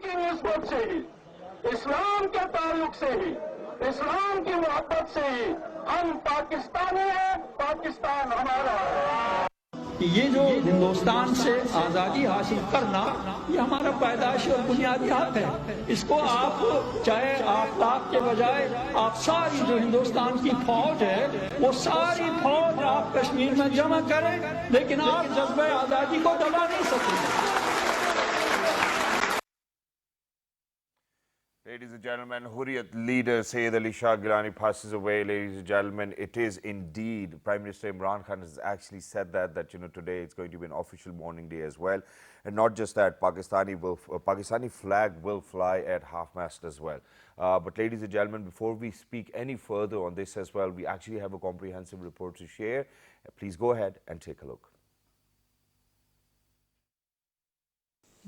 की निस्बत से ही, इस्लाम के ताल्लुक से ही, इस्लाम की मोहब्बत से ही हम पाकिस्तानी हैं, पाकिस्तान हमारा है। ये जो हिंदुस्तान से आज़ादी हासिल करना, ये हमारा पैदाइशी और बुनियादी हक है। इसको आप चाहे आफ्ताब के बजाय आप सारी जो हिंदुस्तान की फौज है, वो सारी फौज आप कश्मीर में जमा करें, लेकिन आप जज्बे आज़ादी को दबा नहीं सकते। Ladies and gentlemen, Hurriyat leader Sayyid Ali Shah Gilani passes away. Ladies and gentlemen, it is indeed, Prime Minister Imran Khan has actually said that today it's going to be an official mourning day as well. And not just that, Pakistani flag will fly at half-mast as well. But ladies and gentlemen, before we speak any further on this as well, we actually have a comprehensive report to share. Please go ahead and take a look.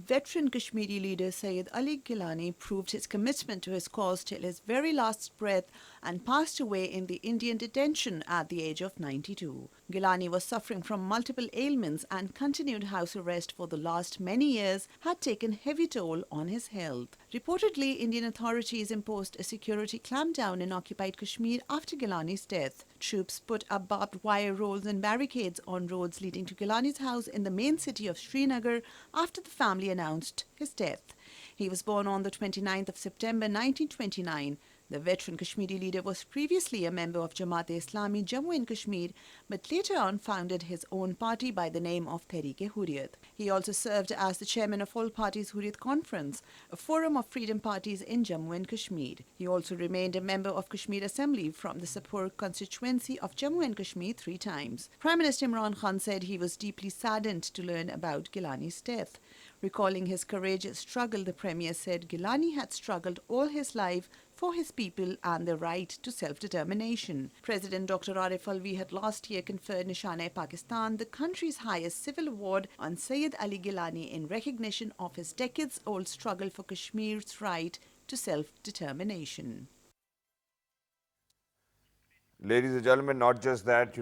Veteran Kashmiri leader Sayyid Ali Gilani proved his commitment to his cause till his very last breath and passed away in the Indian detention at the age of 92. Gilani was suffering from multiple ailments and continued house arrest for the last many years had taken heavy toll on his health. Reportedly, Indian authorities imposed a security clampdown in occupied Kashmir after Gilani's death. Troops put up barbed wire rolls and barricades on roads leading to Gilani's house in the main city of Srinagar after the family announced his death. He was born on the 29th of September 1929. The veteran Kashmiri leader was previously a member of Jamaat-e-Islami Jammu and Kashmir, but later on founded his own party by the name of Tehreek-e-Hurriyat. He also served as the chairman of All Parties Hurriyat Conference, a forum of freedom parties in Jammu and Kashmir. He also remained a member of Kashmir Assembly from the Sapur constituency of Jammu and Kashmir 3 times. Prime Minister Imran Khan said he was deeply saddened to learn about Gilani's death. Recalling his courageous struggle, the Premier said Gilani had struggled all his life for his people and their right to self-determination. President Dr. Arif Alvi had last year conferred Nishan-e-Pakistan, the country's highest civil award, on Sayyid Ali Gilani in recognition of his decades-old struggle for Kashmir's right to self-determination. Ladies and gentlemen, not just that,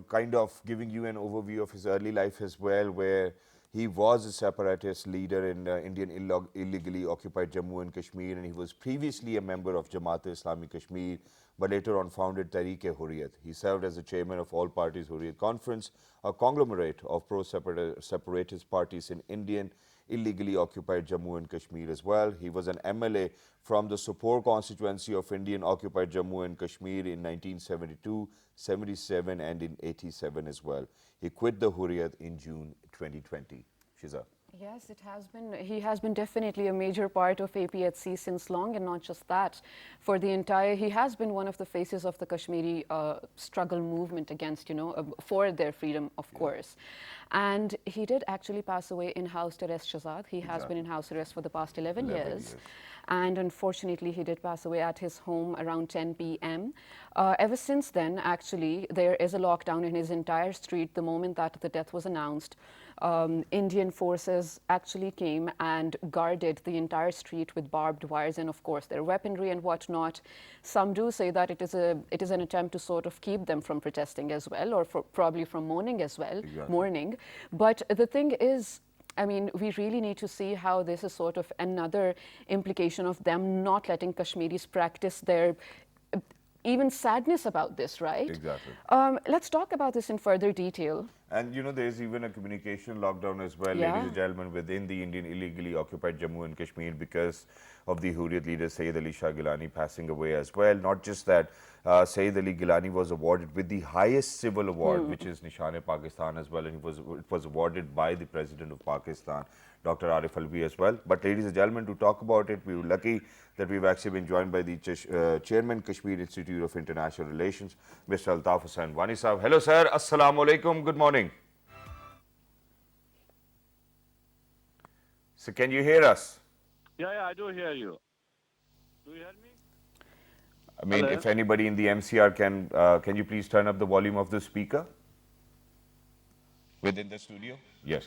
kind of giving you an overview of his early life as well, where he was a separatist leader in Indian illegally occupied Jammu and Kashmir, and he was previously a member of Jamaat-e-Islami Kashmir, but later on founded Tehreek-e-Hurriyat. He served as the chairman of All Parties Hurriyat Conference, a conglomerate of pro-separatist parties in Indian illegally occupied Jammu and Kashmir as well. He was an MLA from the Sopore constituency of Indian occupied Jammu and Kashmir in 1972, 77 and in 87 as well. He quit the Hurriyat in June 2020. Shiza. Yes, it has been. He has been definitely a major part of APHC since long, and not just that. For the entire, he has been one of the faces of the Kashmiri struggle movement against, for their freedom, of course. And he did actually pass away in house arrest, Shahzad. He has been in house arrest for the past 11 years. And unfortunately, he did pass away at his home around 10 p.m. Ever since then, actually, there is a lockdown in his entire street the moment that the death was announced. Indian forces actually came and guarded the entire street with barbed wires and, of course, their weaponry and whatnot. Some do say that it is an attempt to sort of keep them from protesting as well, or probably from mourning as well, mourning. But the thing is, I mean, we really need to see how this is sort of another implication of them not letting Kashmiris practice their even sadness about this, right? Exactly. Let's talk about this in further detail. And there's even a communication lockdown as well, ladies and gentlemen, within the Indian illegally occupied Jammu and Kashmir because of the Hurriyat leader Sayyid Ali Shah Gilani passing away as well. Not just that, Sayyid Ali Gilani was awarded with the highest civil award, which is Nishan-e-Pakistan as well, and it was awarded by the President of Pakistan, Dr. Arif Alvi as well. But ladies and gentlemen, to talk about it, we were lucky that we've actually been joined by the Chairman, Kashmir Institute of International Relations, Mr. Altaf Hussain Wani Sahab. Hello sir, Assalamu Alaikum, good morning. So can you hear us? Yeah, I do hear you. Do you hear me? I mean, if anybody in the MCR can you please turn up the volume of the speaker within the studio? Yes.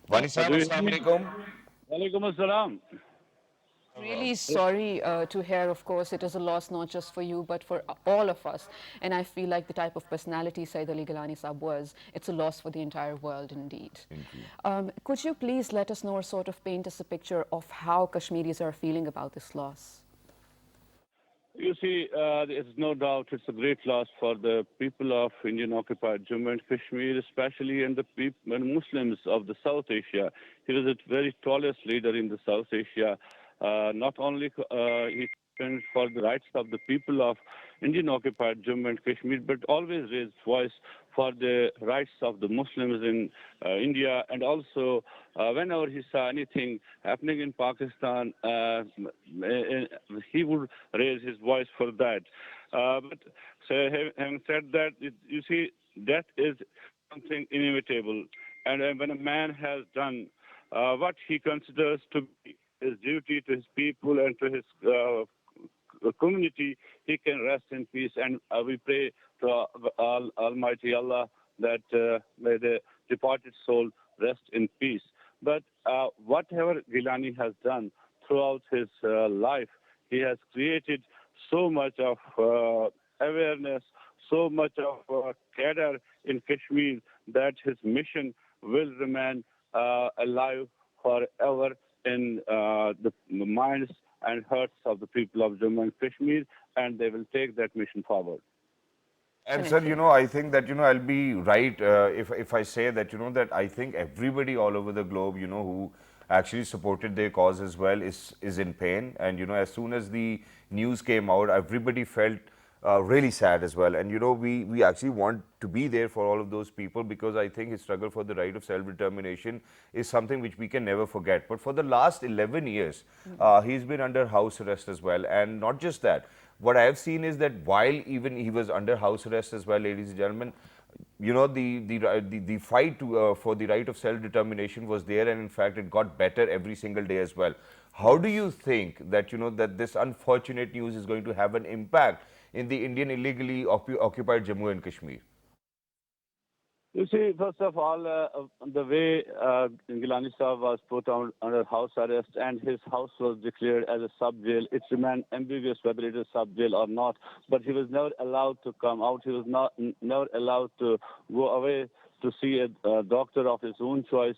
Wani Sahab, Assalamu Alaikum. Walaikum Assalam. Really sorry to hear, of course. It is a loss not just for you, but for all of us. And I feel like the type of personality Sayyid Ali Gilani Sahab was, it's a loss for the entire world indeed. Could you please let us know or sort of paint us a picture of how Kashmiris are feeling about this loss? You see, there's no doubt it's a great loss for the people of Indian-occupied Jammu and Kashmir, especially, and the people and Muslims of the South Asia. He was a very tallest leader in the South Asia. Not only he stands for the rights of the people of Indian-occupied Jammu and Kashmir, but always raised voice for the rights of the Muslims in India, and also whenever he saw anything happening in Pakistan, he would raise his voice for that. But so having said that, you see, death is something inevitable, and when a man has done what he considers to be his duty to his people and to his community, he can rest in peace. And we pray to Almighty Allah that may the departed soul rest in peace. But whatever Gilani has done throughout his life, he has created so much of awareness, so much of cadre in Kashmir that his mission will remain alive forever in the minds and hearts of the people of Jammu and Kashmir, and they will take that mission forward. And sir, I think that, I'll be right if I say that, that I think everybody all over the globe, who actually supported their cause as well is in pain. And, as soon as the news came out, everybody felt really sad as well. And, we actually want to be there for all of those people, because I think his struggle for the right of self-determination is something which we can never forget. But for the last 11 years, he's been under house arrest as well. And not just that, what I have seen is that while even he was under house arrest as well, ladies and gentlemen, the fight for the right of self-determination was there, and in fact it got better every single day as well. How do you think that, that this unfortunate news is going to have an impact in the Indian illegally occupied Jammu and Kashmir? You see, first of all, the way Gilani Sahib was put under house arrest and his house was declared as a sub-jail, it remained ambiguous whether it is sub-jail or not. But he was never allowed to come out. He was never allowed to go away to see a doctor of his own choice.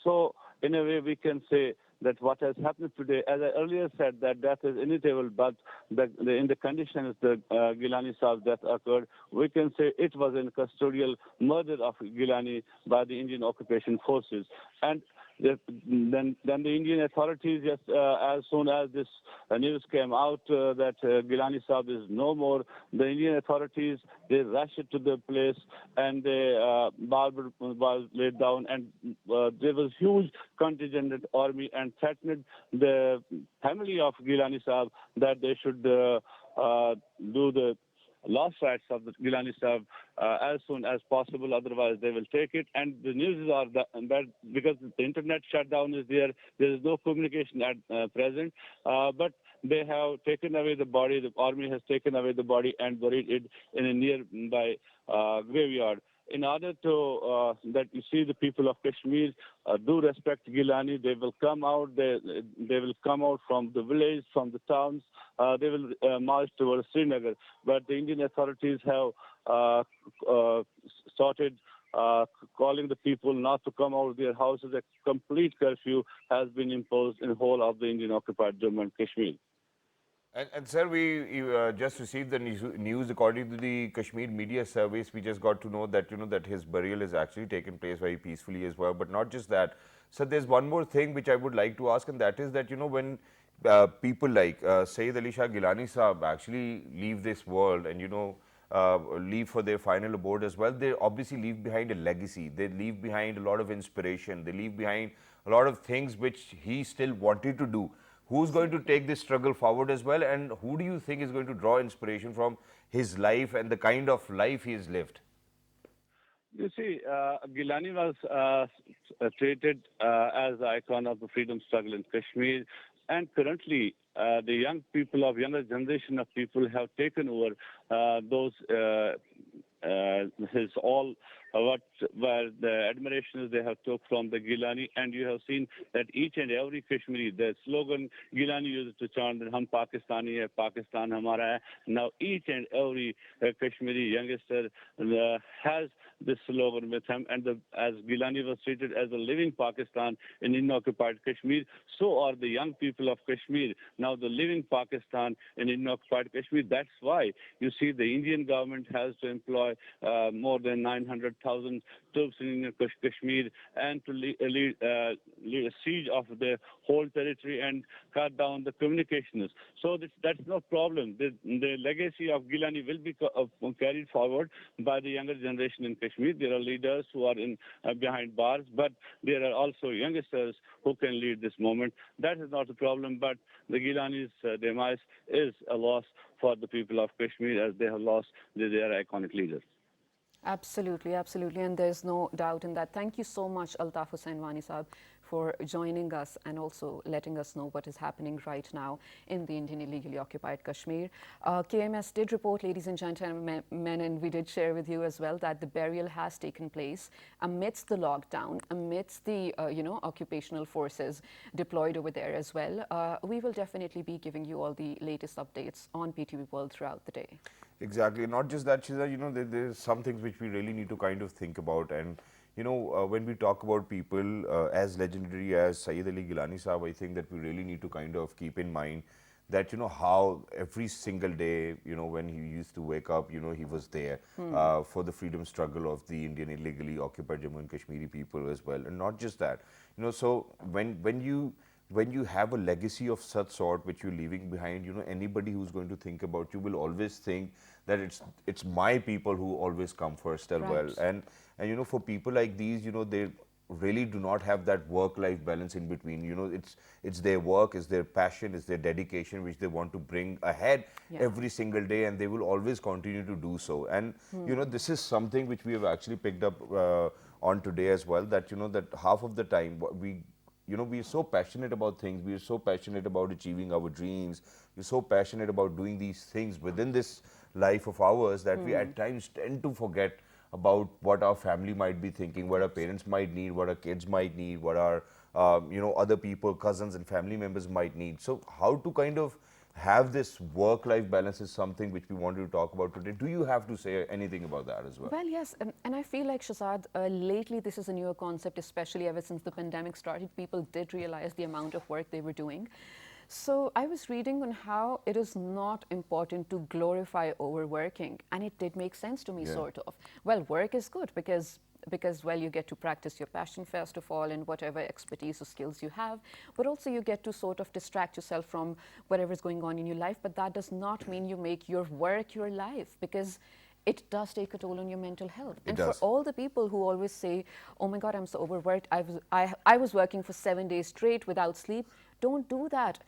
So, in a way, we can say that what has happened today, as I earlier said, that death is inevitable, but in the conditions that Gilani Saab's death occurred, we can say it was a custodial murder of Gilani by the Indian occupation forces. And then the Indian authorities, just as soon as this news came out that Gilani Saab is no more, the Indian authorities, they rushed to the place and they was laid down, and there was huge contingent army and threatened the family of Gilani Saab that they should do the lost rights of the Gilani Sahib as soon as possible, otherwise they will take it. And the news are that because the internet shutdown is there is no communication at present, but they have taken away the body, the army has taken away the body and buried it in a nearby graveyard. In order to that you see the people of Kashmir do respect Gilani, they will come out. They will come out from the village, from the towns. They will march towards Srinagar. But the Indian authorities have started calling the people not to come out of their houses. A complete curfew has been imposed in the whole of the Indian occupied Jammu and Kashmir. And sir, we just received the news. According to the Kashmir Media Service, we just got to know that that his burial has actually taken place very peacefully as well. But not just that, so there's one more thing which I would like to ask, and that is that when people like Sayyid Ali Shah Gilani Sahab actually leave this world and leave for their final abode as well, they obviously leave behind a legacy. They leave behind a lot of inspiration. They leave behind a lot of things which he still wanted to do. Who's going to take this struggle forward as well, and who do you think is going to draw inspiration from his life and the kind of life he has lived? You see, Gilani was treated as the icon of the freedom struggle in Kashmir, and currently the younger generation of people have taken over those his all where the admirations they have took from the Gilani, and you have seen that each and every Kashmiri, the slogan Gilani used to chant that Hum Pakistani hai, Pakistan Hamara hai. Now each and every Kashmiri youngster has this slogan with him, and as Gilani was treated as a living Pakistan in occupied Kashmir, so are the young people of Kashmir now the living Pakistan in occupied Kashmir. That's why you see the Indian government has to employ more than 900,000 troops in Kashmir and to lead a siege of the whole territory and cut down the communications. So that's no problem. The legacy of Gilani will be carried forward by the younger generation in Kashmir. There are leaders who are in behind bars, but there are also youngsters who can lead this moment. That is not a problem, but the Gilani's demise is a loss for the people of Kashmir as they have lost their iconic leaders. Absolutely, absolutely, and there's no doubt in that. Thank you so much, Altaf Hussain Wani Saab, for joining us and also letting us know what is happening right now in the Indian illegally occupied Kashmir. KMS did report, ladies and gentlemen, and we did share with you as well that the burial has taken place amidst the lockdown, amidst the occupational forces deployed over there as well. We will definitely be giving you all the latest updates on PTV World throughout the day. Exactly. Not just that, Shiza, there's some things which we really need to kind of think about. And, when we talk about people as legendary as Sayyid Ali Gilani Saab, I think that we really need to kind of keep in mind that, how every single day, when he used to wake up, he was there for the freedom struggle of the Indian illegally occupied Jammu and Kashmiri people as well. And not just that, so when you have a legacy of such sort which you're leaving behind, anybody who's going to think about you will always think that it's my people who always come first as well. And for people like these, they really do not have that work-life balance in between. It's their work, it's their passion, it's their dedication which they want to bring ahead every single day, and they will always continue to do so. And this is something which we have actually picked up on today as well, that that half of the time we are so passionate about things, we are so passionate about achieving our dreams, we're so passionate about doing these things within this life of ours that we at times tend to forget about what our family might be thinking, what our parents might need, what our kids might need, what our other people, cousins and family members might need. So how to kind of have this work-life balance is something which we wanted to talk about today. Do you have to say anything about that as well? Well, yes, and I feel like, Shazad, lately this is a newer concept, especially ever since the pandemic started. People did realize the amount of work they were doing. So I was reading on how it is not important to glorify overworking, and it did make sense to me, sort of. Well, work is good because well, you get to practice your passion first of all and whatever expertise or skills you have, but also you get to sort of distract yourself from whatever is going on in your life. But that does not mean you make your work your life, because it does take a toll on your mental health. And for all the people who always say, oh my God, I'm so overworked, I was working for 7 days straight without sleep, don't do that.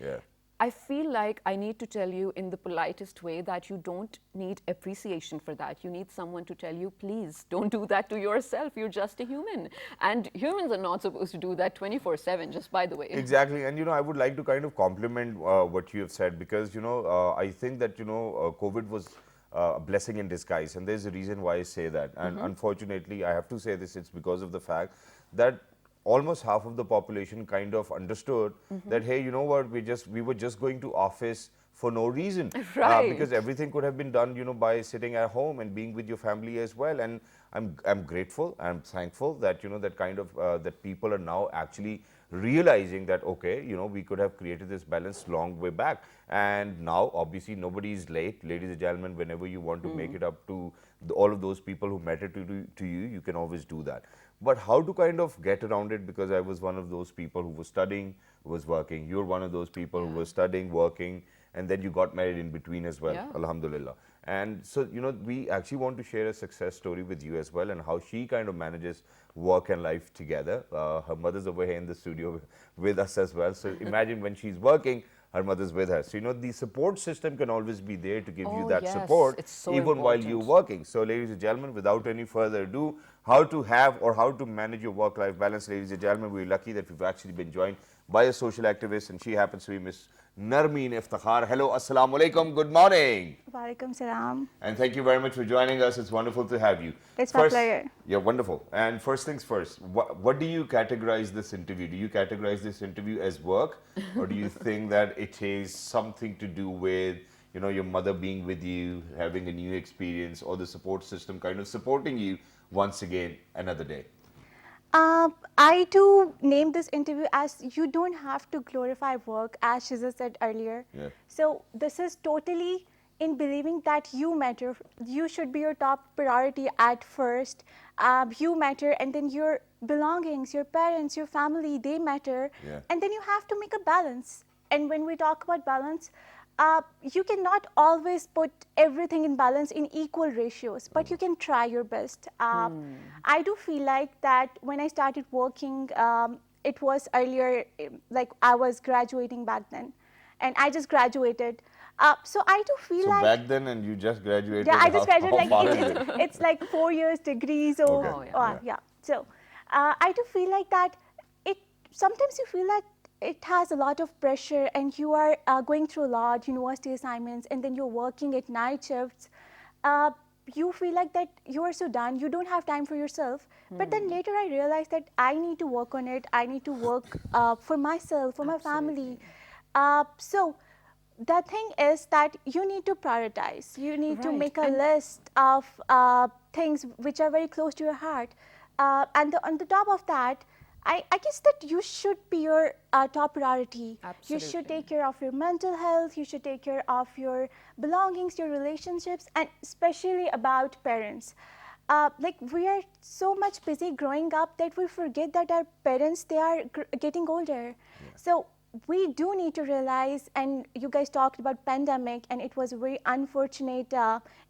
I feel like I need to tell you in the politest way that you don't need appreciation for that. You need someone to tell you, please don't do that to yourself. You're just a human. And humans are not supposed to do that 24/7, just by the way. Exactly. And, I would like to kind of compliment what you have said, because, I think that, COVID was a blessing in disguise. And there's a reason why I say that. And unfortunately, I have to say this, it's because of the fact that almost half of the population kind of understood that, hey, you know what, we were just going to office for no reason. Because everything could have been done, by sitting at home and being with your family as well. And I'm grateful, I'm thankful that, that kind of, that people are now actually realizing that, okay, we could have created this balance long way back. And now, obviously, nobody is late. Ladies and gentlemen, whenever you want to make it up to all of those people who matter to you, you can always do that. But how to kind of get around it, because I was one of those people who was studying, who was working. You're one of those people who was studying, working, and then you got married in between as well, alhamdulillah. And so, we actually want to share a success story with you as well, and how she kind of manages work and life together. Her mother's over here in the studio with us as well. So imagine when she's working, her mother's with her. So, the support system can always be there to give you that support, even while you're working. So, ladies and gentlemen, without any further ado, how to have or how to manage your work-life balance. Ladies and gentlemen, we're lucky that we've actually been joined by a social activist, and she happens to be Miss Narmeen Iftikhar. Hello, assalamu alaikum, good morning. Walaikum salam. And thank you very much for joining us. It's wonderful to have you. It's my pleasure. Yeah, wonderful. And first things first, what do you categorize this interview? Do you categorize this interview as work, or do you think that it is something to do with, you know, your mother being with you, having a new experience, or the support system kind of supporting you once again another day? I do name this interview as you don't have to glorify work, as Shiza said earlier. Yeah. So this is totally in believing that you matter. You should be your top priority at first. You matter, and then your belongings, your parents, your family, they matter. Yeah. And then you have to make a balance. And when we talk about balance, you cannot always put everything in balance in equal ratios, but you can try your best. I do feel like that when I started working, it was earlier, like I was graduating back then, and I just graduated. So I do feel So like back then, and you just graduated. yeah, I just how graduated far like is it? it's like 4 years degrees or Okay. yeah. So I do feel like that it sometimes you feel that it has a lot of pressure and you are going through a lot university assignments and then you're working at night shifts. You feel like that you are so done, you don't have time for yourself. But then later I realized that I need to work on it. I need to work for myself, for my family. So the thing is that you need to prioritize. You need to make a list of things which are very close to your heart. And on the top of that, I guess that you should be your top priority. Absolutely. You should take care of your mental health. You should take care of your belongings, your relationships, and especially about parents. Like we are so much busy growing up that we forget that our parents, they are getting older. So we do need to realize, and you guys talked about pandemic, and it was a very unfortunate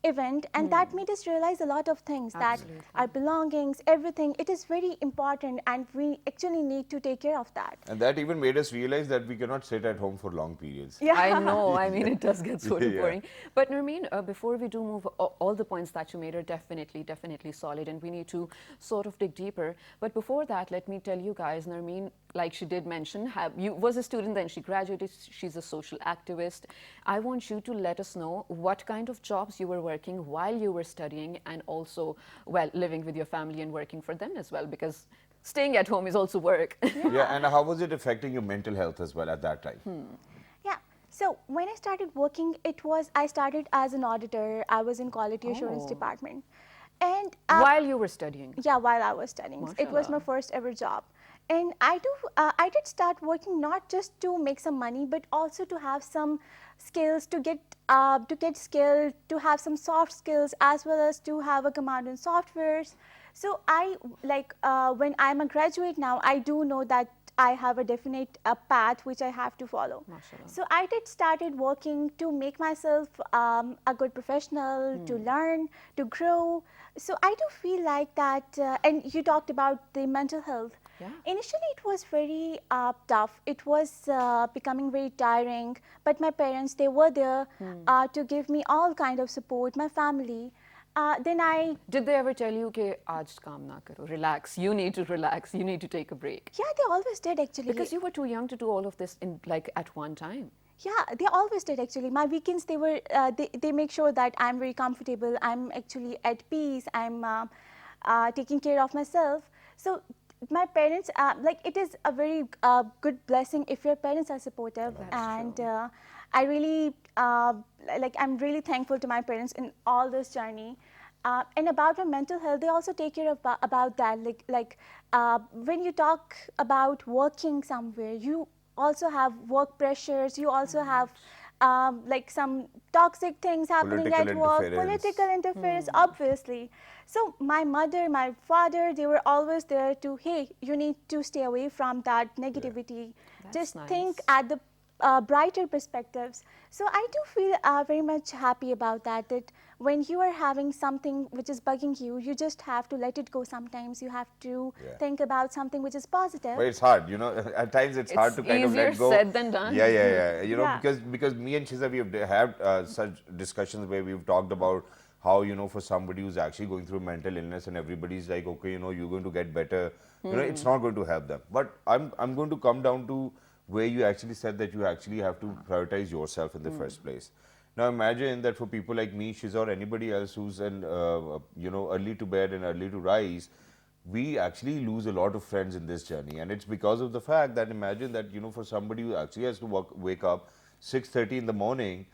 event, and that made us realize a lot of things, that our belongings, everything, it is very important, and we actually need to take care of that. And that even made us realize that we cannot sit at home for long periods. Yeah. I know, I mean, it does get sort of Yeah. boring. But Narmeen, before we do move, all the points that you made are definitely solid, and we need to sort of dig deeper. But before that, let me tell you guys, Narmeen, like she did mention, was a student, then she graduated, she's a social activist. I want you to let us know what kind of jobs you were working while you were studying, and also, well, living with your family and working for them as well, because staying at home is also work. Yeah, and how was it affecting your mental health as well at that time? Yeah. So when I started working, I started as an auditor. I was in quality assurance department. And While you were studying? yeah, while I was studying. It was my Mashallah. first ever job. And I did start working not just to make some money, but also to have some skills, to get skilled, to have some soft skills, as well as to have a command on softwares. So I, like, when I'm a graduate now, I do know that I have a definite path which I have to follow. Mashallah. So I did started working to make myself a good professional, to learn, to grow. So I do feel like that, and you talked about the mental health. Yeah. Initially, it was very tough. It was becoming very tiring. But my parents, they were there to give me all kind of support. My family. Then I. Did they ever tell you, "Ke aaj kaam na karo, relax, you need to relax, you need to take a break"? Yeah, they always did actually. Because you were too young to do all of this in like at one time. Yeah, they always did actually. My weekends, they were they make sure that I'm very comfortable. I'm actually at peace. I'm taking care of myself. So my parents, like, it is a very good blessing if your parents are supportive. And I really like, I'm really thankful to my parents in all this journey. And about my mental health, they also take care of about that. Like when you talk about working somewhere, you also have work pressures. You also have like some toxic things happening Political at work, interference. political interference, obviously. So my mother, my father, they were always there to, hey, you need to stay away from that negativity. Just think at the brighter perspectives. So I do feel very much happy about that, that when you are having something which is bugging you, you just have to let it go sometimes. You have to think about something which is positive. But it's hard, you know, at times it's hard to kind of let easier go. said than done. Yeah. You know, Yeah. because me and Shiza, we have had such discussions where we've talked about how, you know, for somebody who's actually going through mental illness and everybody's like, okay, you know, you're going to get better, you know, it's not going to help them. But I'm going to come down to where you actually said that you actually have to prioritize yourself in the first place. Now imagine that for people like me, Shiza, or anybody else who's early to bed and early to rise, we actually lose a lot of friends in this journey, and it's because of the fact that imagine that for somebody who actually has to wake up 6:30 in the morning,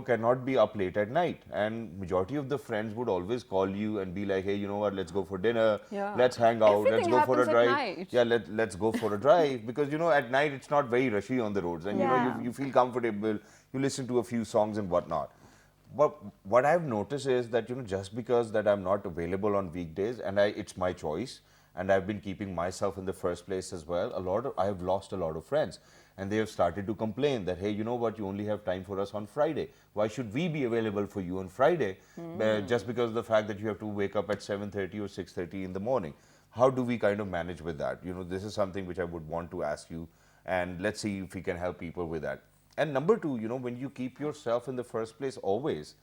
cannot be up late at night, and majority of the friends would always call you and be like, hey, you know what, let's go for dinner, Yeah. let's hang out, let's Everything go for a happens at drive. night. Yeah, let's go for a drive, because at night it's not very rushy on the roads, and Yeah. you feel comfortable, you listen to a few songs and whatnot. But what I've noticed is that just because that I'm not available on weekdays, and it's my choice, and I've been keeping myself in the first place as well, I have lost a lot of friends, and they have started to complain that, hey, you know what, you only have time for us on Friday. Why should we be available for you on Friday? Just because of the fact that you have to wake up at 7:30 or 6:30 in the morning. How do we kind of manage with that? This is something which I would want to ask you, and let's see if we can help people with that. And number two, when you keep yourself in the first place always,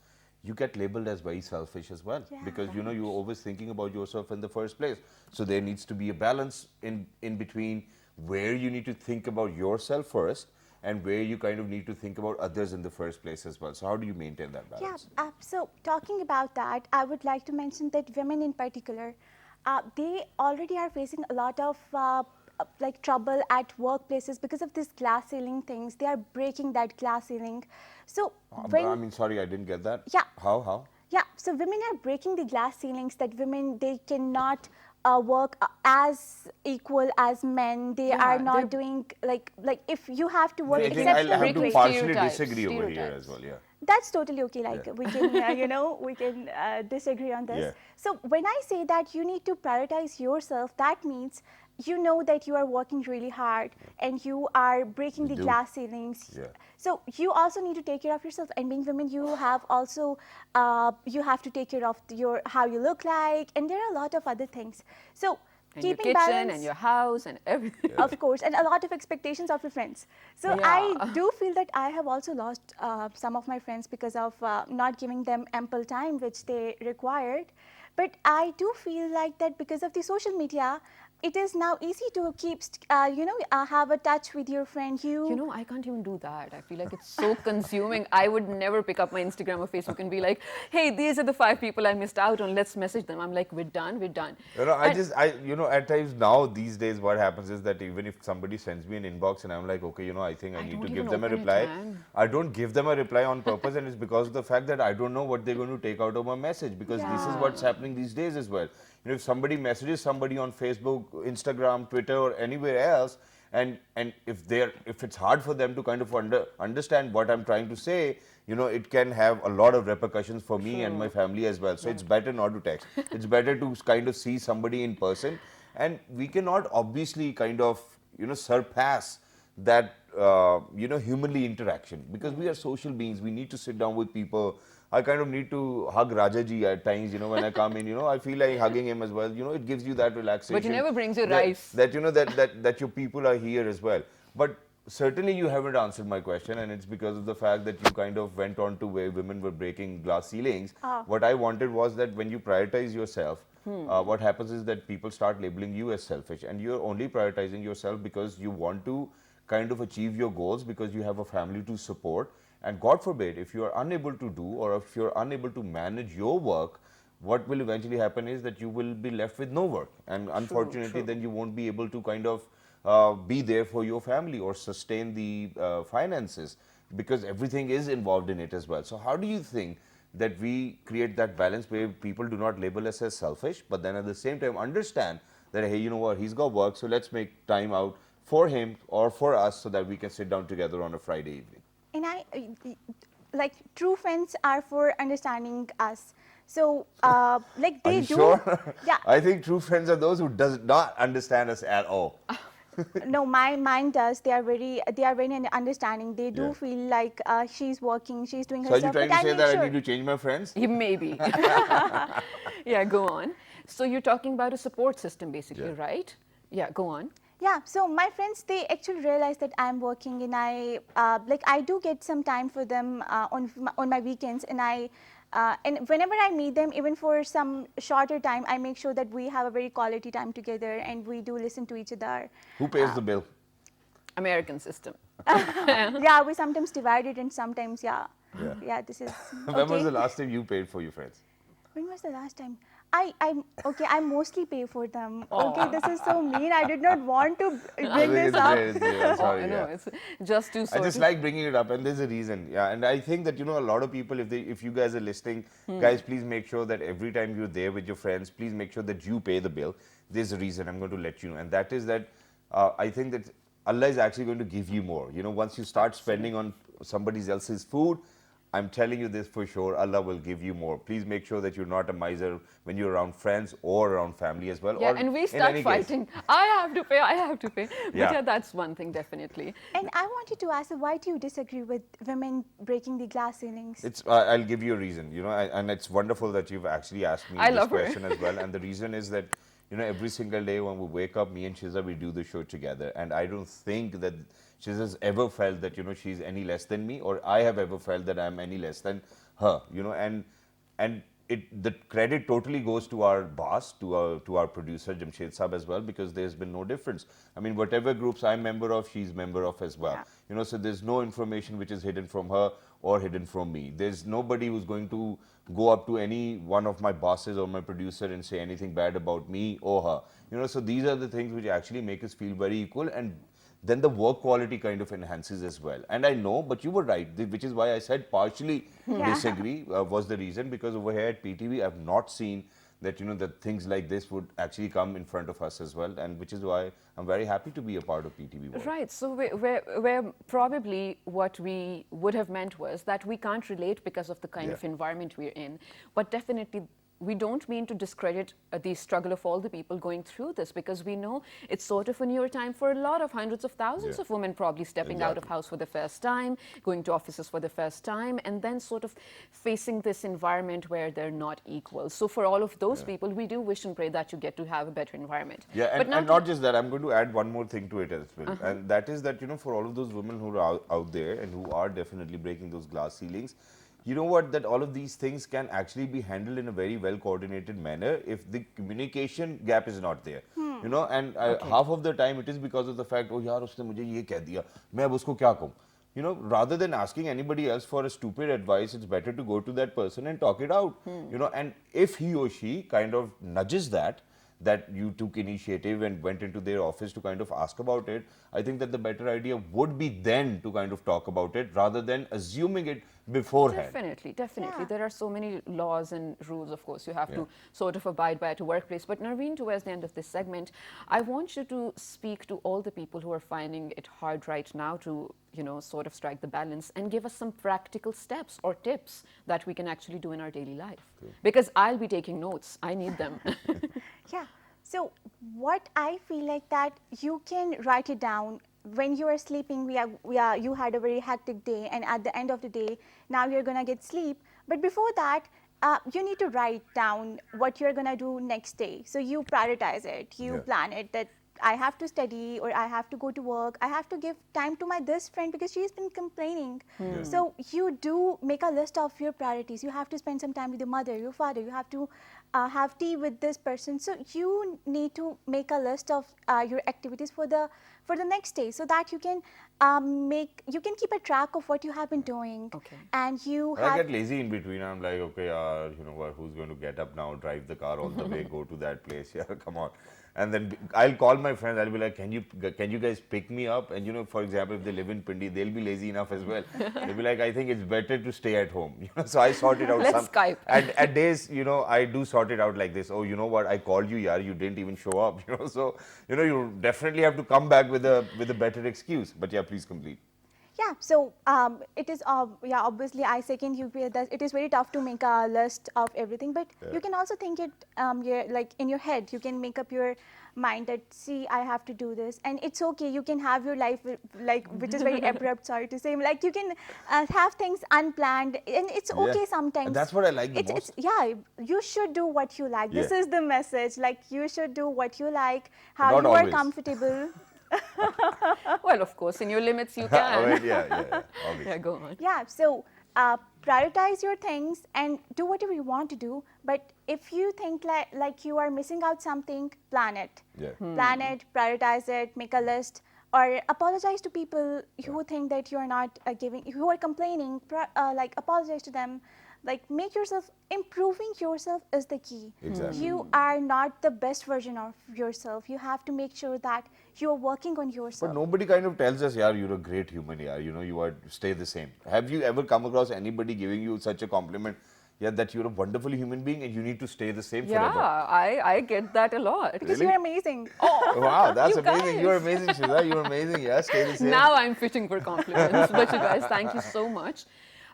you get labeled as very selfish as well, Yeah. because you're always thinking about yourself in the first place. So there needs to be a balance in between where you need to think about yourself first and where you kind of need to think about others in the first place as well. So how do you maintain that Yeah, balance? so talking about that, I would like to mention that women in particular, they already are facing a lot of like trouble at workplaces because of this glass ceiling things. They are breaking that glass ceiling. So I mean, sorry, I didn't get that. Yeah. How? Yeah, so women are breaking the glass ceilings that women, they cannot work as equal as men. They Yeah, are not they're- doing like if you have to work I think exceptional I'll have to breaking partially stereotypes, disagree over here stereotypes. as well, yeah. that's totally okay. Like Yeah. we can, we can disagree on this. Yeah. So when I say that you need to prioritize yourself, that means you know that you are working really hard and you are breaking the do. glass ceilings. Yeah. So you also need to take care of yourself. And being women, you have also you have to take care of your how you look like, and there are a lot of other things. So And your keeping kitchen balance, and your house and everything. of course, and a lot of expectations of your friends. So Yeah. I do feel that I have also lost some of my friends because of not giving them ample time which they required. But I do feel like that because of the social media, it is now easy to keep, have a touch with your friend. You know, I can't even do that. I feel like it's so consuming. I would never pick up my Instagram or Facebook and be like, hey, these are the 5 people I missed out on. Let's message them. I'm like, we're done, we're done. At times now, these days, what happens is that even if somebody sends me an inbox and I'm like, okay, I think I need to don't give even them a open it, reply, man. I don't give them a reply on purpose, and it's because of the fact that I don't know what they're going to take out of my message, because this is what's happening these days as well. If somebody messages somebody on Facebook, Instagram, Twitter, or anywhere else, and if it's hard for them to kind of understand what I'm trying to say, it can have a lot of repercussions for me and my family as well. So it's better not to text. It's better to kind of see somebody in person, and we cannot obviously kind of surpass that humanly interaction, because we are social beings. We need to sit down with people. I kind of need to hug Rajaji at times, when I come in, I feel like hugging him as well. It gives you that relaxation. But he never brings you that, rice. That, that your people are here as well. But certainly you haven't answered my question, and it's because of the fact that you kind of went on to where women were breaking glass ceilings. What I wanted was that when you prioritize yourself, what happens is that people start labeling you as selfish, and you're only prioritizing yourself because you want to kind of achieve your goals, because you have a family to support. And God forbid, if you are unable to do, or if you're unable to manage your work, what will eventually happen is that you will be left with no work. And unfortunately, then you won't be able to kind of be there for your family or sustain the finances, because everything is involved in it as well. So how do you think that we create that balance where people do not label us as selfish, but then at the same time understand that, hey, you know what, he's got work, so let's make time out for him or for us so that we can sit down together on a Friday evening? And like true friends are for understanding us. So like Are they you do. sure? Yeah. I think true friends are those who does not understand us at all. No, mine does. They are very understanding. They do Yeah. feel like she's working, she's doing So her are you stuff. trying But to I say make that sure. I need to change my friends? Maybe. Yeah, go on. So you're talking about a support system, basically, Yeah. right? Yeah, go on. Yeah, so my friends, they actually realize that I'm working, and I do get some time for them on my weekends, and whenever I meet them, even for some shorter time, I make sure that we have a very quality time together and we do listen to each other. Who pays the bill? American system. Yeah, we sometimes divide it and sometimes, yeah. Yeah. Yeah, this is When was okay. the last time you paid for your friends? When was the last time? I mostly pay for them. Okay, this is so mean. I did not want to I bring think this it's up. great. I'm Oh, sorry. I know, Yeah. it's just to I sort just of. like bringing it up, and there's a reason. Yeah, and I think that, you know, a lot of people, if you guys are listening, guys, please make sure that every time you're there with your friends, please make sure that you pay the bill. There's a reason I'm going to let you know, and that is that I think that Allah is actually going to give you more. You know, once you start spending on somebody else's food, I'm telling you this for sure, Allah will give you more. Please make sure that you're not a miser when you're around friends or around family as well. Yeah, or and we in start any case. fighting. I have to pay, I have to pay. But Yeah. yeah, that's one thing, definitely. And I wanted to ask, why do you disagree with women breaking the glass ceilings? It's I'll give you a reason, you know, and it's wonderful that you've actually asked me I this love her. question as well. And the reason is that, you know, every single day when we wake up, me and Shiza, we do the show together, and I don't think that Shiza's ever felt that, you know, she's any less than me, or I have ever felt that I'm any less than her, you know, and the credit totally goes to our boss, to our producer Jamshed Saab as well, because there's been no difference. I mean, whatever groups I'm member of, she's member of as well. Yeah. You know, so there's no information which is hidden from her or hidden from me. There's nobody who's going to go up to any one of my bosses or my producer and say anything bad about me or her. You know, so these are the things which actually make us feel very equal, and then the work quality kind of enhances as well. And I know, but you were right, which is why I said partially Yeah. disagree was the reason, because over here at PTV, I've not seen that, you know, that things like this would actually come in front of us as well, and which is why I'm very happy to be a part of PTV world. Right, so we're probably what we would have meant was that we can't relate because of the kind of environment we're in, but definitely we don't mean to discredit the struggle of all the people going through this, because we know it's sort of a newer time for a lot of hundreds of thousands of women probably stepping out of house for the first time, going to offices for the first time, and then sort of facing this environment where they're not equal. So for all of those people, we do wish and pray that you get to have a better environment. Yeah, But and not just that, I'm going to add one more thing to it as well. And that is that, you know, for all of those women who are out there and who are definitely breaking those glass ceilings, you know what, that all of these things can actually be handled in a very well coordinated manner if the communication gap is not there. You know, and half of the time it is because of the fact, oh yaar, usne mujhe ye keh diya, main ab usko kya kahun? You know, rather than asking anybody else for a stupid advice, it's better to go to that person and talk it out. You know, and if he or she kind of nudges that you took initiative and went into their office to kind of ask about it, I think that the better idea would be then to kind of talk about it rather than assuming it beforehand. Definitely, definitely. Yeah. There are so many laws and rules, of course, you have to sort of abide by at a workplace. But Narveen, towards the end of this segment, I want you to speak to all the people who are finding it hard right now to, you know, sort of strike the balance, and give us some practical steps or tips that we can actually do in our daily life. Because I'll be taking notes. I need them. Yeah. So what I feel like that you can write it down when you are sleeping. You had a very hectic day, and at the end of the day, now you're gonna get sleep. But before that, you need to write down what you're gonna do next day. So you prioritize it. You plan it that I have to study, or I have to go to work. I have to give time to my this friend because she's been complaining. So you do make a list of your priorities. You have to spend some time with your mother, your father. You have to have tea with this person. So you need to make a list of your activities for the next day, so that you can keep a track of what you have been doing. Okay. And you I have get lazy in between. I'm like, okay, you know what, who's going to get up now, drive the car all the way, go to that place? Yeah, come on. And then I'll call my friends. I'll be like, can you guys pick me up? And, you know, for example, if they live in Pindi, they'll be lazy enough as well. They'll be like, I think it's better to stay at home. You know, so I sort it out. Let's Skype. At days, you know, I do sort it out like this. Oh, you know what? I called you, yaar. You didn't even show up. You know, so, you know, you definitely have to come back with a better excuse. But yeah, please complete. Yeah, so it is, obviously I second you that it is very tough to make a list of everything, but you can also think it, like in your head, you can make up your mind that, see, I have to do this, and it's okay, you can have your life, like, which is very abrupt, sorry to say, like you can have things unplanned, and it's okay sometimes. And that's what I like the most. You should do what you like. This is the message, like you should do what you like, how Not you are always. comfortable. Well, of course, in your limits you can. Right, yeah. Obviously. Yeah, go on. Yeah, so prioritize your things and do whatever you want to do. But if you think like you are missing out something, plan it. Yeah. Plan it, prioritize it, make a list or apologize to people who think that you are not who are complaining, like apologize to them. Like make yourself, improving yourself is the key. Exactly. You are not the best version of yourself. You have to make sure that you are working on But yourself. nobody kind of tells us, yeah, you're a great human, yeah, you know, you are stay the same. Have you ever come across anybody giving you such a compliment, yeah, that you're a wonderful human being and you need to stay the same Yeah, forever? I get that a lot. Because Really? you're amazing. Oh, Wow, that's you amazing. You're guys. amazing, Shiza. You're amazing. Yeah, stay the same. Now I'm fitting for compliments. But you guys, thank you so much.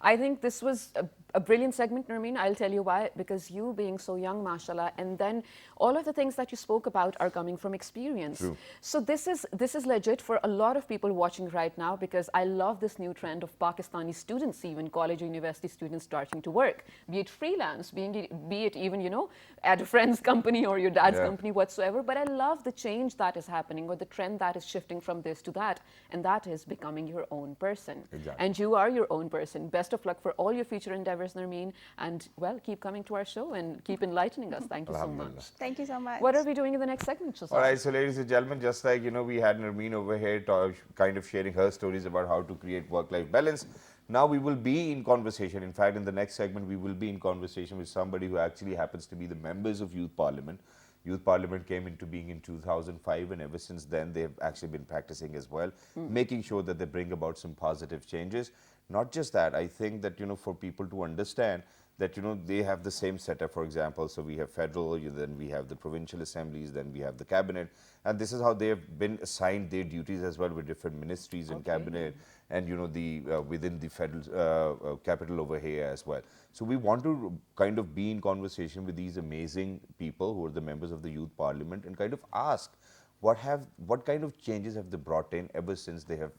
I think this was a brilliant segment, Nermeen. I'll tell you why. Because you being so young, mashallah, and then all of the things that you spoke about are coming from experience. True. So this is legit for a lot of people watching right now, because I love this new trend of Pakistani students, even college or university students, starting to work, be it freelance, be it even, you know, at a friend's company or your dad's Yeah. company whatsoever. But I love the change that is happening, or the trend that is shifting from this to that, and that is becoming your own person. Exactly. And you are your own person. Best of luck for all your future endeavors, Narmeen, and well, keep coming to our show and keep enlightening us. Thank you so much. Thank you so much. What are we doing in the next segment, Shazad? All right, so ladies and gentlemen, just like, you know, we had Narmeen over here kind of sharing her stories about how to create work-life balance. Now we will be in conversation. In fact, in the next segment, we will be in conversation with somebody who actually happens to be the members of Youth Parliament. Youth Parliament came into being in 2005, and ever since then, they've actually been practicing as well, making sure that they bring about some positive changes. Not just that, I think that, you know, for people to understand that, you know, they have the same setup, for example. So we have federal, then we have the provincial assemblies, then we have the cabinet. And this is how they have been assigned their duties as well, with different ministries and cabinet, and, you know, the within the federal capital over here as well. So we want to kind of be in conversation with these amazing people who are the members of the Youth Parliament, and kind of ask what kind of changes have they brought in ever since they have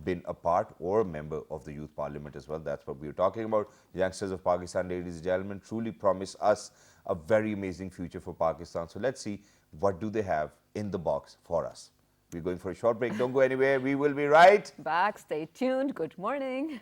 been a part or a member of the Youth Parliament as well. That's what we're talking about. Youngsters of Pakistan, ladies and gentlemen, truly promise us a very amazing future for Pakistan. So let's see, what do they have in the box for us? We're going for a short break. Don't go anywhere. We will be right Back, stay tuned. Good morning.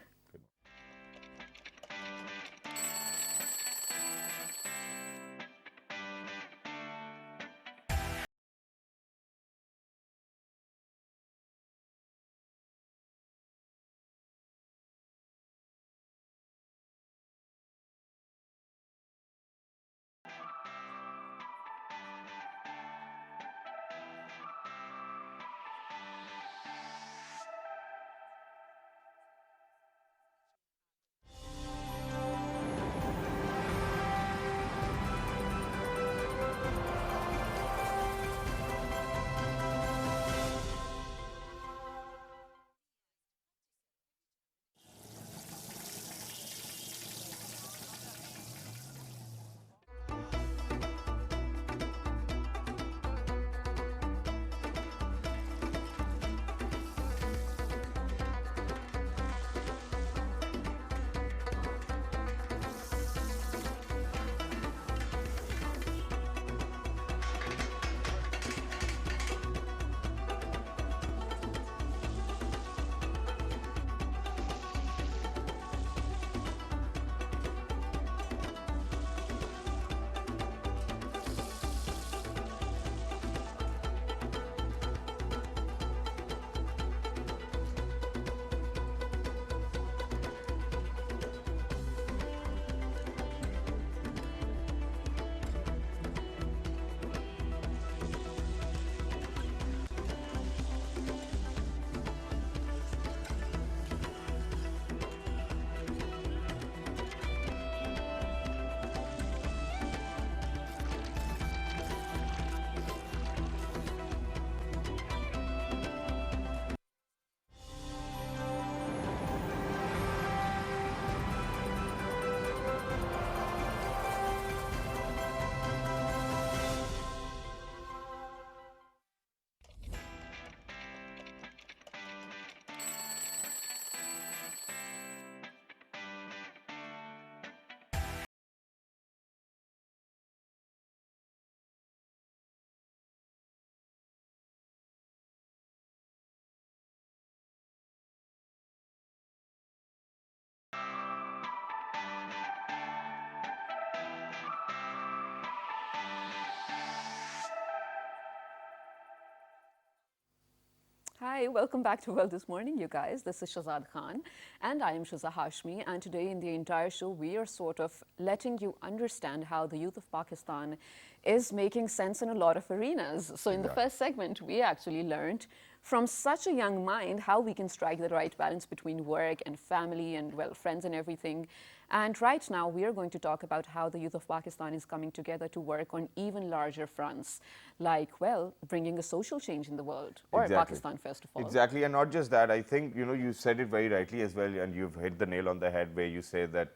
Hi, welcome back to World This Morning, you guys. This is Shazad Khan, and I am Shaza Hashmi. And today in the entire show, we are sort of letting you understand how the youth of Pakistan is making sense in a lot of arenas. So in the first segment, we actually learned from such a young mind how we can strike the right balance between work and family and, well, friends and everything. And right now, we are going to talk about how the youth of Pakistan is coming together to work on even larger fronts, like, well, bringing a social change in the world, or Pakistan, first of all. Exactly, and not just that. I think you said it very rightly as well, and you've hit the nail on the head where you say that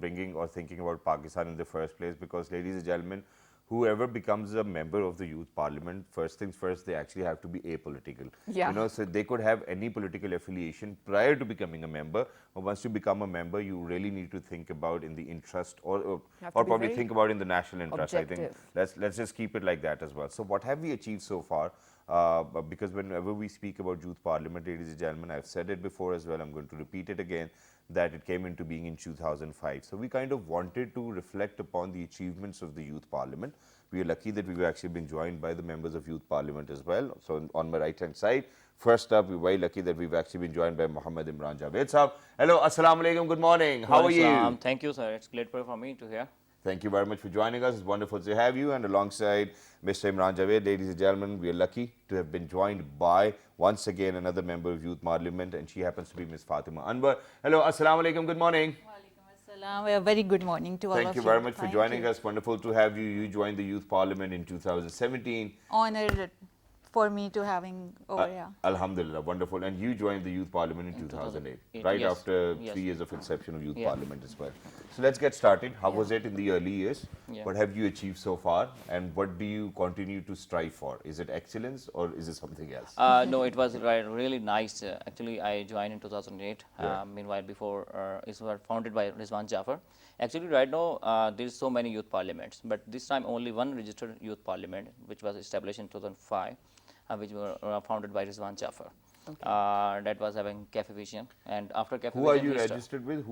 bringing or thinking about Pakistan in the first place, because, ladies and gentlemen, whoever becomes a member of the youth parliament, first things first, they actually have to be apolitical. Yeah. So they could have any political affiliation prior to becoming a member, but once you become a member, you really need to think about in the interest, or probably think about in the national interest. Objective. I think let's just keep it like that as well. So what have we achieved so far? Because whenever we speak about youth parliament, ladies and gentlemen, I've said it before as well, I'm going to repeat it again, that it came into being in 2005. So we kind of wanted to reflect upon the achievements of the youth parliament. We are lucky that we've actually been joined by the members of youth parliament as well. So on my right hand side, first up, we're very lucky that we've actually been joined by Muhammad Imran Javed Sahab. Hello, assalamu alaikum, good morning. How are you? Thank you, sir. It's great for me to hear. Thank you very much for joining us. It's wonderful to have you. And alongside Mr. Imran Javed, ladies and gentlemen, we are lucky to have been joined by, once again, another member of Youth Parliament, and she happens to be Ms. Fatima Anwar. Hello, assalamu alaikum, good morning. A very good morning to all of you. Thank you very much for joining us. Wonderful to have you. You joined the Youth Parliament in 2017. Honored for me to having over here. Alhamdulillah, wonderful. And you joined the Youth Parliament in 2008, right yes, after 3 years of inception of Youth Parliament as well. So let's get started. How was it in the early years? What have you achieved so far? And what do you continue to strive for? Is it excellence or is it something else? No, it was really nice. Actually, I joined in 2008. Meanwhile, before it was founded by Rizwan Jafar. Actually, right now, there is so many youth parliaments, but this time only one registered youth parliament, which was established in 2005, which were founded by Rizwan Jafar. That was having Cafe Vision, and after Cafe Who Vision, are you registered with?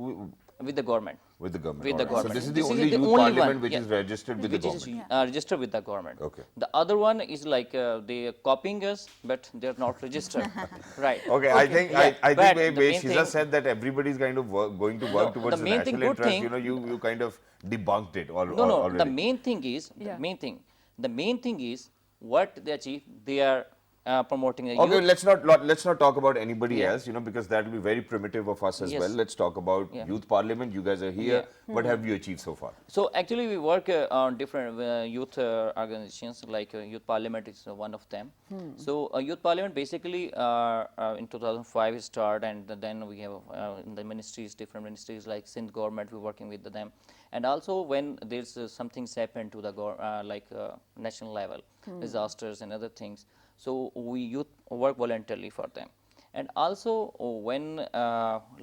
with the government. With the government. With the Alright. government. So this is the This only is the youth only parliament one, which is registered with the which is government. registered with the government. Okay. The other one is like they are copying us, but they are not registered. Right. Okay, I think But where the main Shiza thing- said that everybody's kind of going to work towards the the main thing, national good interest. thing- You kind of debunked it No, already. the main thing is the main thing is what they achieve. They are promoting the Okay, youth. let's not talk about anybody else, because that will be very primitive of us as Yes. well. Let's talk about Youth Parliament. You guys are here. What have you achieved so far? So actually, we work on different youth organizations. Like Youth Parliament is one of them. So Youth Parliament basically in 2005 it started, and then we have in the ministries, different ministries like Sindh government. We're working with them, and also when there's something happened to the national level, disasters and other things. So we youth work voluntarily for them. And also when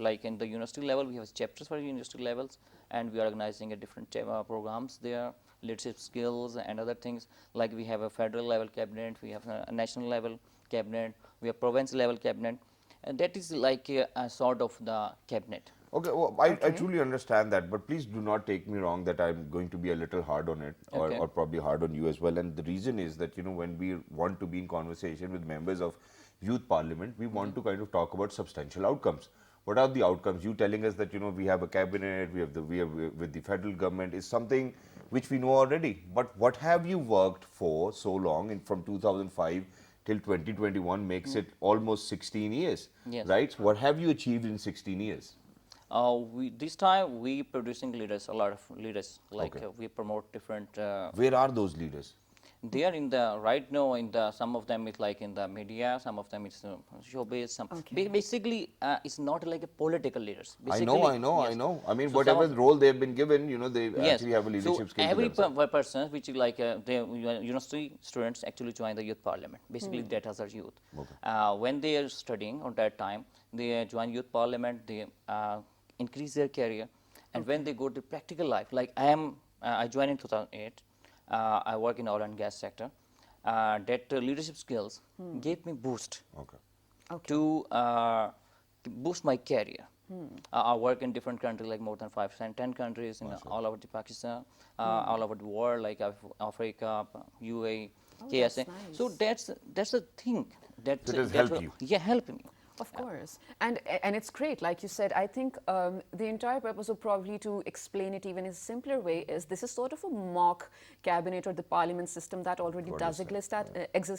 like in the university level, we have chapters for university levels, and we are organizing a different programs there, leadership skills and other things. Like we have a federal level cabinet, we have a national level cabinet, we have provincial level cabinet, and that is like a sort of the cabinet. Okay, well, I truly understand that, but please do not take me wrong that I'm going to be a little hard on it, or probably hard on you as well. And the reason is that, when we want to be in conversation with members of Youth Parliament, we want to kind of talk about substantial outcomes. What are the outcomes? You telling us that, we have a cabinet, we have with the federal government is something which we know already. But what have you worked for so long, from 2005 till 2021 makes it almost 16 years, right? So what have you achieved in 16 years? This time we producing leaders, a lot of leaders. Like we promote different. Where are those leaders? They are in the right now. In the some of them is like in the media. Some of them is showbiz. Some basically it's not like a political leaders. Basically, I know. I mean, so whatever role they've been given, they actually have a leadership skill. Every person which is like the university students actually join the youth parliament. Basically, that as our youth. When they are studying on that time, they join youth parliament. They increase their career, and when they go to practical life, like I joined in 2008. I work in oil and gas sector. That leadership skills gave me boost to boost my career. I work in different countries, like more than 5 and 10 countries in all over the Pakistan, all over the world, like Africa, UAE, KSA. Nice. So that's the thing. That, So it has that helped will- you. Yeah, help me. Of course, and it's great. Like you said, I think the entire purpose of probably to explain it even in a simpler way is this is sort of a mock cabinet or the parliament system that already does exist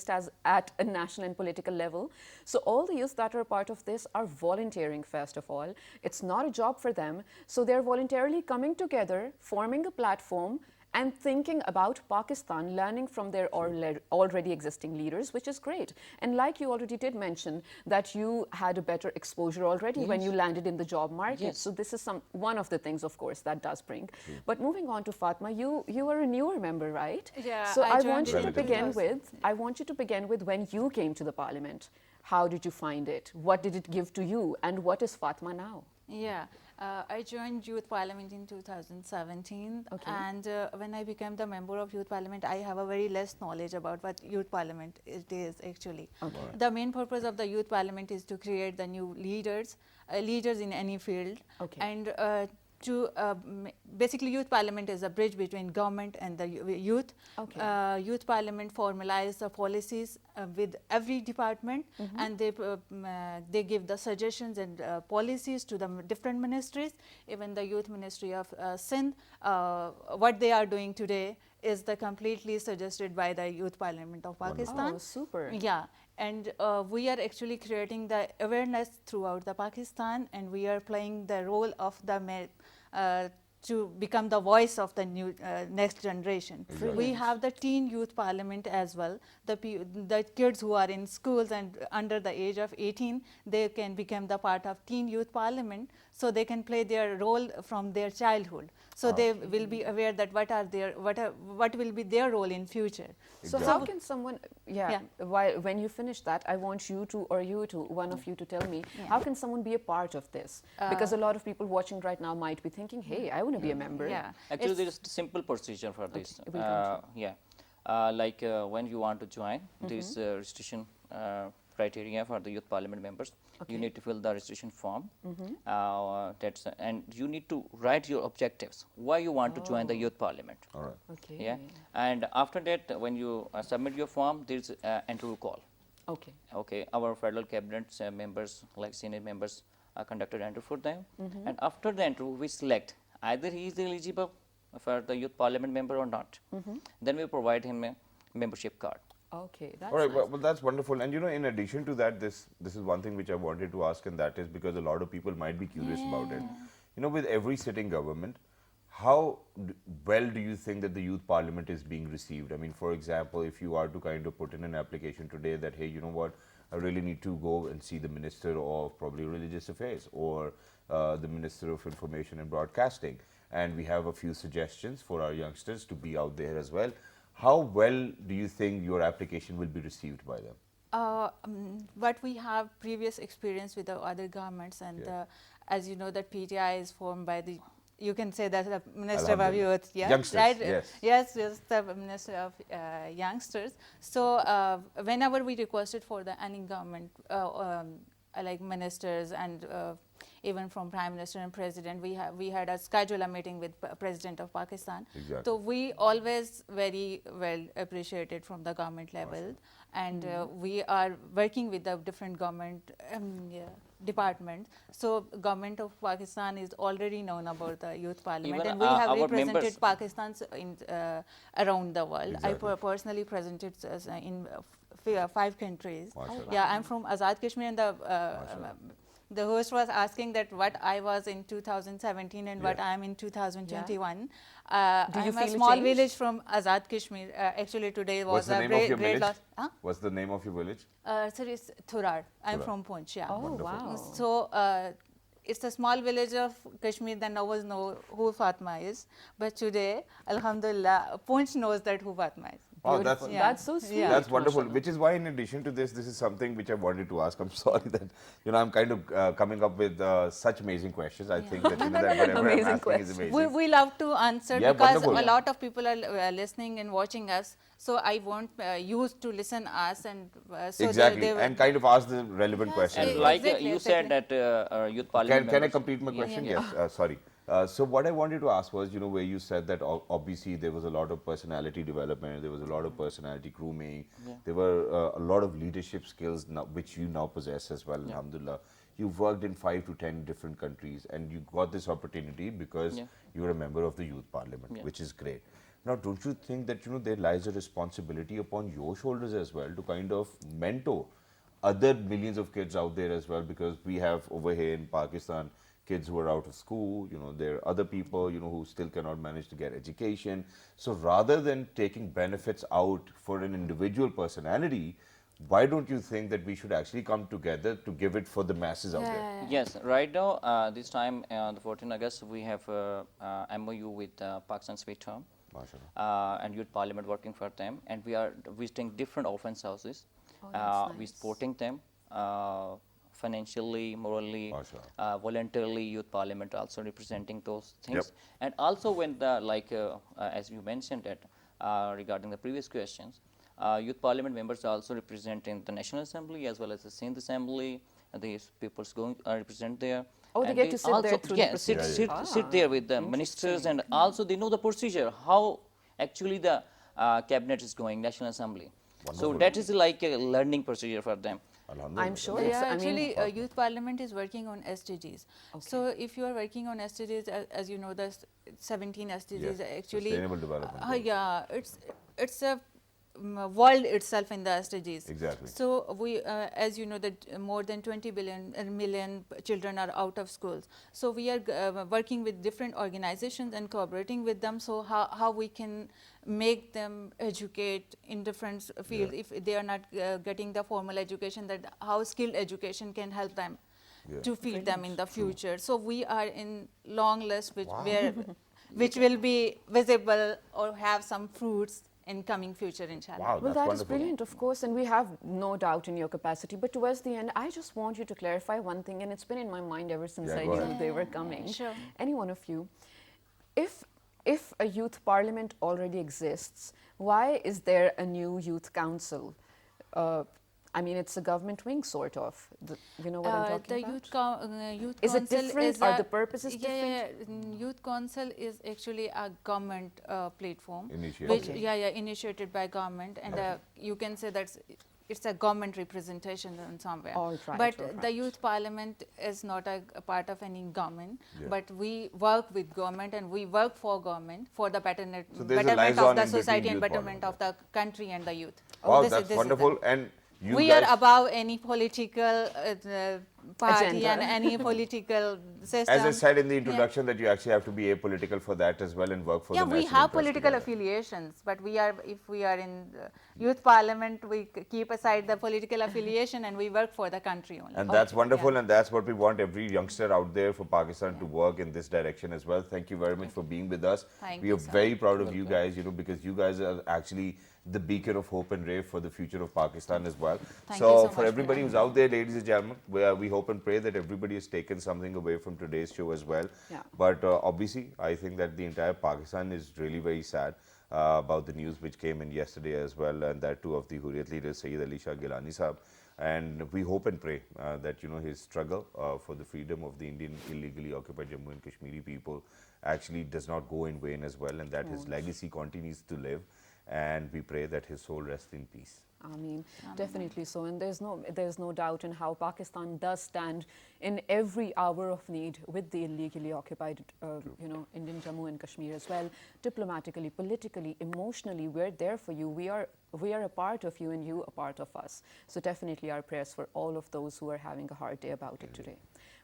as at a national and political level. So all the youth that are part of this are volunteering. First of all, it's not a job for them, so they're voluntarily coming together, forming a platform, and thinking about Pakistan, learning from their already existing leaders, which is great. And like you already did mention, that you had a better exposure already when you landed in the job market. Yes. So this is one of the things, of course, that does bring. But moving on to Fatma, you are a newer member, right? Yeah, So I I joined want you to in begin 2000. with. I want you to begin with when you came to the parliament. How did you find it? What did it give to you? And what is Fatma now? Yeah, I joined Youth Parliament in 2017, Okay. and when I became the member of Youth Parliament, I have a very less knowledge about what Youth Parliament it is actually. Okay. The main purpose of the Youth Parliament is to create the new leaders, leaders in any field, Okay. and basically Youth Parliament is a bridge between government and the youth. Okay. Youth Parliament formalize the policies with every department, and they give the suggestions and policies to the different ministries. Even the Youth Ministry of Sindh, what they are doing today is the completely suggested by the Youth Parliament of Pakistan. Oh, super. Yeah, and we are actually creating the awareness throughout the Pakistan, and we are playing the role of the to become the voice of the new next generation. We have the teen youth parliament as well. The kids who are in schools and under the age of 18, they can become the part of teen youth parliament, so they can play their role from their childhood. So they will be aware that what will be their role in future. So how can someone, when you finish that, I want you to, or one of you to tell me, how can someone be a part of this? Because a lot of people watching right now might be thinking, hey, I want to be a member. Yeah. Actually, there is a simple procedure for this. we'll come When you want to join, there is registration criteria for the youth parliament members. You need to fill the registration form. And you need to write your objectives. Why you want to join the youth parliament? All right. Okay. Yeah. And after that, when you submit your form, there is an interview call. Okay. Okay. Our federal cabinet members, like senior members, conducted interview for them. And after the interview, we select either he is eligible for the youth parliament member or not. Then we provide him a membership card. Okay, that's All right, nice. well, that's wonderful. And in addition to that, this is one thing which I wanted to ask, and that is because a lot of people might be curious about it. With every sitting government, how well do you think that the youth parliament is being received? I mean, for example, if you are to kind of put in an application today that, hey, you know what, I really need to go and see the Minister of probably Religious Affairs or the Minister of Information and Broadcasting, and we have a few suggestions for our youngsters to be out there as well. How well do you think your application will be received by them? What we have previous experience with the other governments, and as you know, that PTI is formed by the, you can say that the Minister of Youth, Youngsters, right? Yes, the Minister of Youngsters. So whenever we requested for any government, like ministers and even from Prime Minister and President, we had a schedule a meeting with President of Pakistan. Exactly. So we always very well appreciated from the government level, and we are working with the different government departments. So government of Pakistan is already known about the youth parliament, Even, and we have our represented members- Pakistan in around the world. Exactly. I personally presented in 5 countries. Mashallah. Yeah, I'm from Azad Kashmir, and the host was asking that what I was in 2017 and what I am in 2021. Do you I'm feel a a small change? village from Azad Kashmir. Actually, today What's was the a name of your great village? loss. Huh? What's the name of your village? Sir, it's Thurar. I'm Thurar. from Poonch. Yeah. Oh, Wonderful. wow. So it's a small village of Kashmir that no one knows who Fatma is. But today, Alhamdulillah, Poonch knows that who Fatma is. Oh, Beautiful. Yeah. That's so sweet. Yeah. That's wonderful. Which is why, in addition to this is something which I wanted to ask. I'm sorry that I'm kind of coming up with such amazing questions. I think that, that whatever I'm Amazing asking is amazing. We love to answer Yeah, because wonderful. a lot of people are listening and watching us. So I want you to listen us, and so Exactly, they will. and kind of ask the relevant questions. And Yeah, like exactly, you said that youth parliament Can I members- complete my question? Yeah. Yes. Sorry. So what I wanted to ask was, where you said that obviously there was a lot of personality development, there was a lot of personality grooming, there were a lot of leadership skills now, which you now possess as well, alhamdulillah. You've worked in 5 to 10 different countries and you got this opportunity because you were a member of the youth parliament, which is great. Now, don't you think that, there lies a responsibility upon your shoulders as well to kind of mentor other millions of kids out there as well, because we have over here in Pakistan kids who are out of school, there are other people, who still cannot manage to get education. So rather than taking benefits out for an individual personality, why don't you think that we should actually come together to give it for the masses out there? Yes, right now, this time, the 14th August, we have MOU with Pakistan State Term and Youth Parliament working for them, and we are visiting different orphan houses. We're supporting them financially, morally, voluntarily. Youth Parliament also representing those things. And also when the, as you mentioned that regarding the previous questions, Youth Parliament members are also representing the National Assembly as well as the Sindh Assembly, and these people's going represent there. Oh, they get to sit there through the procedure. Sit there with the ministers, and also they know the procedure, how actually the cabinet is going, National Assembly. Wonderful. So that is like a learning procedure for them. I'm sure. Yeah, actually, Youth Parliament is working on SDGs. Okay. So if you are working on SDGs, as you know, the 17 SDGs actually. Sustainable development. Yeah, it's a world itself in the SDGs. Exactly. So we, as you know, that more than 20 million children are out of schools. So we are working with different organizations and cooperating with them. So how we can make them educate in different fields if they are not getting the formal education, that how skilled education can help them to feed them in the future. So we are in long list which will be visible or have some fruits in coming future, inshallah. Wow, well, that wonderful. is brilliant, of course, and we have no doubt in your capacity. But towards the end, I just want you to clarify one thing, and it's been in my mind ever since I knew they were coming. Sure. Any one of you, if a youth parliament already exists, why is there a new youth council? I mean, it's a government wing, sort of. You know what I'm talking about? Youth is council it different? Are the purposes different? Yeah, youth council is actually a government platform, initiated. which initiated by government, and you can say that's it's a government representation in somewhere. But the youth parliament is not a part of any government, but we work with government and we work for government for the betterment of the society and betterment of the country and the youth. Wow, that's wonderful. And we are above any political party and any political system. As I said in the introduction, that you actually have to be apolitical for that as well and work for the national we have political affiliations, but if we are in the youth parliament, we keep aside the political affiliation and we work for the country only. And that's wonderful, and that's what we want every youngster out there for Pakistan to work in this direction as well. Thank you very much for being with us. We are very proud of you guys, because you guys are actually the beacon of hope and ray for the future of Pakistan as well. So for everybody who's out there, ladies and gentlemen, we hope and pray that everybody has taken something away from today's show as well. But obviously, I think that the entire Pakistan is really very sad about the news which came in yesterday as well, and that too of the Hurriyat leader Sayyid Ali Shah Gilani Sahab. And we hope and pray that his struggle for the freedom of the Indian illegally occupied Jammu and Kashmiri people actually does not go in vain as well, and that his legacy continues to live. And we pray that his soul rests in peace. I mean, definitely so. And there's no doubt in how Pakistan does stand in every hour of need with the illegally occupied, Indian Jammu and Kashmir as well. Diplomatically, politically, emotionally, we're there for you. We are a part of you and you a part of us. So definitely our prayers for all of those who are having a hard day about it today.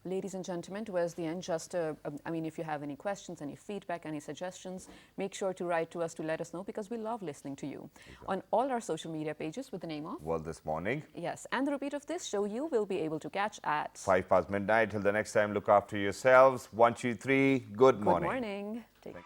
Ladies and gentlemen, towards the end, just, if you have any questions, any feedback, any suggestions, make sure to write to us to let us know, because we love listening to you. On all our social media pages with the name of World This Morning. Yes, and the repeat of this show you will be able to catch at 5 past midnight. Till the next time, look after yourselves. 1, 2, 3. Good morning. Good morning.